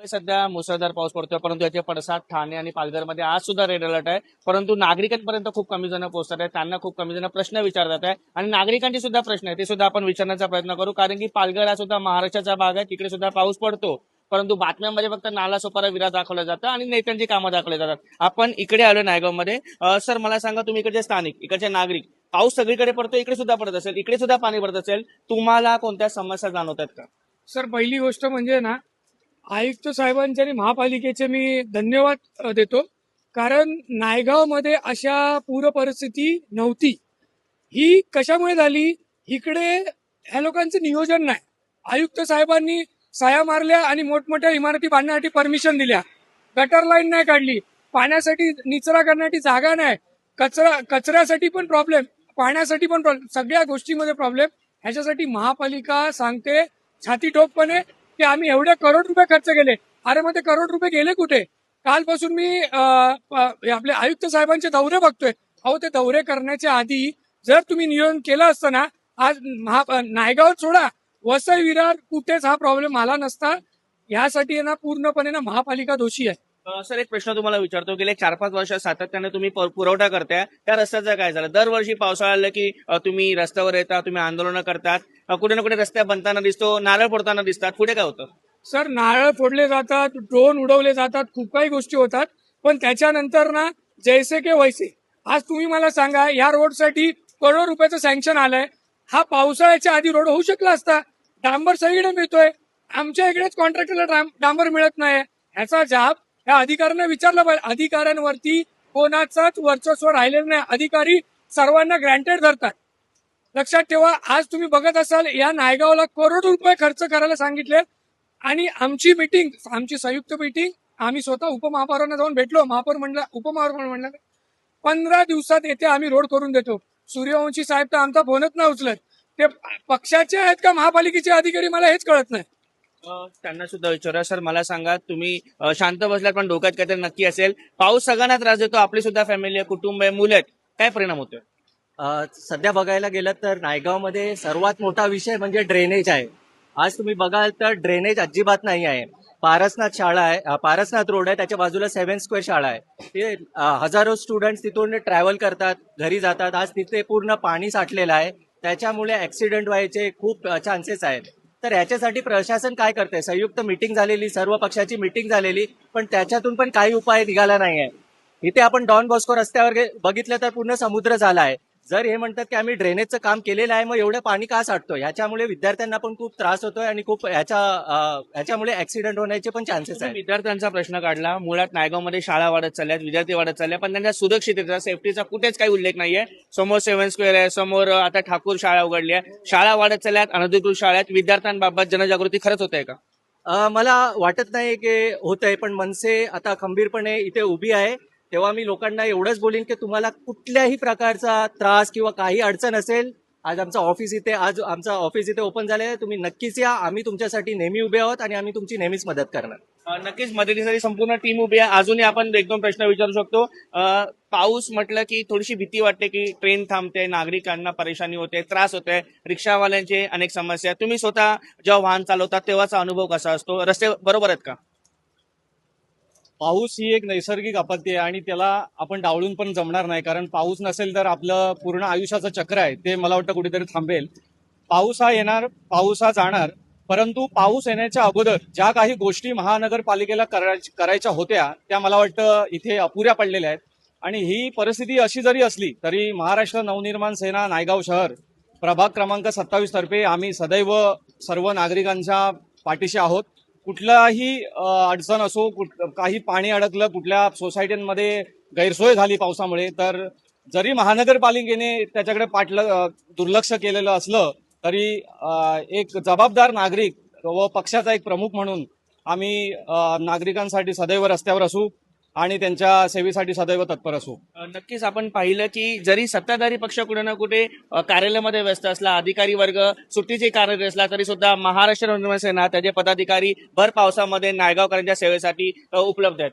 सध्या मुसळधार पाऊस पडतोय, परंतु याचे पडसाद ठाणे आणि पालघरमध्ये आज सुद्धा रेड अलर्ट आहे. परंतु नागरिकांपर्यंत खूप कमी जण पोहोचतात आहेत, त्यांना खूप कमी जण प्रश्न विचारतात आहे आणि नागरिकांचे सुद्धा प्रश्न आहेत ते सुद्धा आपण विचारण्याचा प्रयत्न करू, कारण की पालघर हा सुद्धा महाराष्ट्राचा भाग आहे, तिकडे सुद्धा पाऊस पडतो. परंतु बातम्यांमध्ये फक्त नाला सोपारा विरा दाखवलं जातं आणि नेत्यांची कामं दाखवली जातात. आपण इकडे आलो नायगावमध्ये. सर मला सांगा, तुम्ही इकडचे स्थानिक, इकडचे नागरिक, पाऊस सगळीकडे पडतो, इकडे सुद्धा पडत असेल, इकडे सुद्धा पाणी पडत असेल, तुम्हाला कोणत्या समस्या जाणवतात का? सर, पहिली गोष्ट म्हणजे ना, आयुक्त साहेबांचे आणि महापालिकेचे मी धन्यवाद देतो. कारण नायगावमध्ये अशा पूर परिस्थिती नव्हती. ही कशामुळे झाली? इकडे ह्या लोकांचं नियोजन नाही. आयुक्त साहेबांनी सह्या मारल्या आणि मोठमोठ्या इमारती बांधण्यासाठी परमिशन दिल्या. गटर लाईन नाही काढली, पाण्यासाठी निचरा करण्यासाठी जागा नाही, कचऱ्यासाठी पण प्रॉब्लेम, पाण्यासाठी पण प्रॉब्लेम, सगळ्या गोष्टीमध्ये प्रॉब्लेम. ह्याच्यासाठी महापालिका सांगते छाती ठोकपणे की आम्ही एवढे करोड रुपये खर्च केले. अरे मग ते करोड रुपये गेले कुठे? कालपासून मी आपले आयुक्त साहेबांचे दौरे बघतोय. अहो, ते दौरे करण्याच्या आधी जर तुम्ही नियोजन केलं असतं ना, आज नायगाव सोडा, वसई विरार कुठेच हा प्रॉब्लेम आला नसता. यासाठी ना पूर्णपणे ना महापालिका दोषी आहे. सर एक प्रश्न तुम्हाला विचारतो, गेले 4-5 वर्ष सातत्याने तुम्ही पुरवठा करताय, त्या रस्त्याचं काय झालं? दरवर्षी पावसाळा आलं की तुम्ही रस्त्यावर येता, तुम्ही आंदोलनं करतात, कुठे ना कुठे रस्त्या बनताना दिसतो, नारळ फोडताना दिसतात, पुढे काय होतं? सर, नारळ फोडले जातात, ड्रोन उडवले जातात, खूप काही गोष्टी होतात. पण त्याच्यानंतर ना जैसे के वैसे. आज तुम्ही मला सांगा, या रोडसाठी करोड रुपयाचं सँक्शन आलंय. हा पावसाळ्याच्या आधी रोड होऊ शकला असता. डांबर सगळीकडे मिळतोय, आमच्या इकडेच कॉन्ट्रॅक्टरला डांबर मिळत नाही. ह्याचा जाब ह्या अधिकाऱ्यांना विचारला पाहिजे. अधिकाऱ्यांवरती कोणाचाच वर्चस्व राहिलेलं नाही. अधिकारी सर्वांना ग्रँटेड धरतात. लक्षात ठेवा, आज तुम्ही बघत असाल या नायगावला करोड रुपये खर्च करायला सांगितले आणि आमची संयुक्त मीटिंग आम्ही स्वतः उपमहापौरांना जाऊन भेटलो. महापौर म्हणला, उपमहापौर म्हणला 15 दिवसात येथे आम्ही रोड करून देतो. सूर्यवंशी साहेब तर आमचा फोनच नाही उचलत. ते पक्षाचे आहेत का महापालिकेचे अधिकारी, मला हेच कळत नाही. त्यांना सुद्धा विचारा. सर मला सांगा, तुम्ही शांत बसलात पण डोक्यात काहीतरी नक्की असेल. पाऊस सगळ्यांना त्रास देतो, आपली सुद्धा फॅमिली आहे, कुटुंब आहे, मुलं आहेत, काय परिणाम होतोय? सध्या बघायला गेलं तर नायगावमध्ये सर्वात मोठा विषय म्हणजे ड्रेनेज आहे. आज तुम्ही बघाल तर ड्रेनेज अजिबात नाही आहे. पारसनाथ शाळा आहे, पारसनाथ रोड आहे, त्याच्या बाजूला 7 स्क्वेअर शाळा आहे. ते हजारो स्टुडंट्स तिथून ट्रॅव्हल करतात, घरी जातात. आज तिथे पूर्ण पाणी साठलेलं आहे, त्याच्यामुळे ऍक्सिडेंट व्हायचे खूप चान्सेस आहेत. तर याच्यासाठी प्रशासन काय करते? संयुक्त मीटिंग झालेली, सर्व पक्षाची मीटिंग झालेली, पण त्याच्यातून पण काही उपाय निघाला नाही आहे. इथे आपण डॉन बॉस्को रस्त्यावर बघितलं तर पूर्ण समुद्र झाला आहे. जर हे म्हणतात की आम्ही ड्रेनेजचं काम केलेलं आहे, मग एवढं पाणी का साठतो? ह्याच्यामुळे विद्यार्थ्यांना पण खूप त्रास होतोय आणि खूप ह्याच्यामुळे ऍक्सिडेंट होण्याचे पण चान्सेस आहेत. विद्यार्थ्यांचा प्रश्न काढला. मुळात नायगावमध्ये शाळा वाढत चालल्यात, विद्यार्थी वाढत चालल्या, पण त्यांच्या सुरक्षिततेचा, सेफ्टीचा कुठेच काही उल्लेख नाहीये. समोर 7 स्क्वेअर आहे, समोर आता ठाकूर शाळा उघडली आहे. शाळा वाढत चालल्यात, अनधिकृत शाळेत. विद्यार्थ्यांबाबत जनजागृती खरंच होत आहे का? मला वाटत नाही की होतंय, पण मनसे आता खंबीरपणे इथे उभी आहे. तेव्हा मी लोकांना एवढंच बोलीन की तुम्हाला कुठल्याही प्रकारचा त्रास किंवा काही अडचण असेल, आज आमचं ऑफिस इथे ओपन झालं आहे. तुम्ही नक्कीच या, आम्ही तुमच्यासाठी नेहमी उभे आहोत आणि आम्ही तुमची नेहमीच मदत करणार. नक्कीच मदतीसाठी संपूर्ण टीम उभी आहे. अजूनही आपण 1-2 प्रश्न विचारू शकतो. पाऊस म्हटलं की थोडीशी भीती वाटते की ट्रेन थांबते, नागरिकांना परेशानी होते, त्रास होते, रिक्षावाल्यांचे अनेक समस्या. तुम्ही स्वतः जेव्हा वाहन चालवता तेव्हाचा अनुभव कसा असतो? रस्ते बरोबर आहेत का? पाऊस ही एक नैसर्गिक आपत्ती आहे आणि त्याला आपण डावलून पण जमणार नाही. कारण पाऊस नसेल तर आपलं पूर्ण आयुष्याचं चक्र आहे ते मला वाटतं कुठेतरी थांबेल. पाऊस हा येणार, पाऊस हा जाणार, परंतु पाऊस येण्याच्या अगोदर ज्या काही गोष्टी महानगरपालिकेला करायच्या होत्या त्या मला वाटतं इथे अपुऱ्या पडलेल्या आहेत. आणि ही परिस्थिती अशी जरी असली तरी महाराष्ट्र नवनिर्माण सेना नायगाव शहर प्रभाग क्रमांक 27 तर्फे आम्ही सदैव सर्व नागरिकांच्या पाठीशी आहोत. कुठलाही अडचण असो, काही पाणी अडकलं, कुठल्या सोसायट्यांमध्ये गैरसोय झाली पावसामुळे, तर जरी महानगरपालिकेने त्याच्याकडे दुर्लक्ष केलेलं असलं तरी एक जबाबदार नागरिक व पक्षाचा एक प्रमुख म्हणून आम्ही नागरिकांसाठी सदैव रस्त्यावर असू आणि त्यांच्या सेवेसाठी सदैव तत्पर असू. नक्कीच आपण पाहिलं की जरी सत्ताधारी पक्ष कुठे ना कुठे कार्यालयामध्ये व्यस्त असला, अधिकारी वर्ग सुट्टीचे कार्यरत असला, तरी सुद्धा महाराष्ट्र नवनिर्माण सेना त्याचे पदाधिकारी भर पावसामध्ये नायगावकरांच्या सेवेसाठी उपलब्ध आहेत.